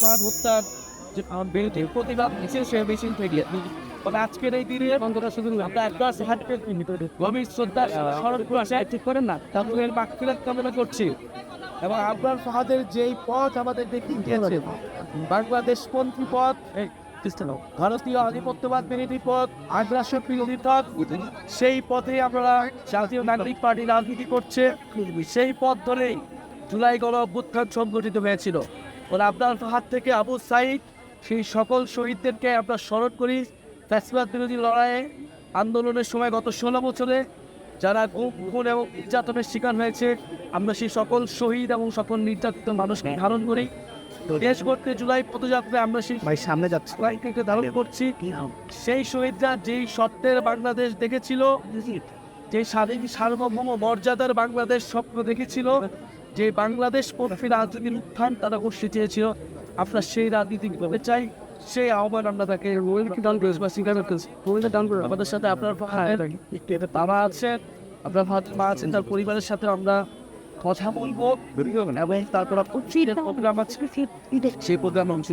ফাহাদ হত্যার যে বিরুদ্ধে প্রতিবাদ বিশেষ মিছিল থেকে তবে আজকের এই দিনে বন্ধুরা শুধু আমরা একটা গভীর শ্রদ্ধা স্মরণ করে আসে ঠিক করেন না তারপরে মাগফিরাত কামনা করছি এবং আবরার ফাহাদের যেই পথ আমাদের দেখিয়ে দিয়েছে বাংলাদেশপন্থী পথ ভারতীয় আধিপত্যবাদ বিরোধী পথ আগ্রাসন বিরোধী পথ সেই পথে আমরা জাতীয় নাগরিক পার্টি রাজনীতি করছে সেই পথ ধরেই জুলাই গণ অভ্যুত্থান সংগঠিত হয়েছিল ওর আবরার ফাহাদ থেকে আবু সাইদ সেই সকল শহীদদেরকে আমরা স্মরণ করি ফ্যাসিবাদ বিরোধী লড়াইয়ে আন্দোলনের সময় গত 16 বছরে যারা খুন এবং নির্যাতনের শিকার হয়েছে আমরা সেই সকল শহীদ এবং সকল নির্যাতিত মানুষকে ধারণ করি দেশ করতে জুলাই পদযাত্রায় আমরা সেই সামনে যাচ্ছি ধারণ করছি সেই শহীদরা যেই সত্যের বাংলাদেশ দেখেছিল যে স্বাধীন সার্বভৌম মর্যাদার বাংলাদেশ স্বপ্ন দেখেছিল যে বাংলাদেশ পন্থী রাজনীতির উত্থান তারা করতে চেয়েছিল আমরা সেই রাজনীতি করতে চাই সেই আহ্বান আমরা তাকে আমাদের সাথে আপনার বাবা আছেন আপনার মা আছেন তার পরিবারের সাথে আমরা কথা বলবো এবং তারপর প্রোগ্রাম আছে সেই প্রোগ্রাম অংশ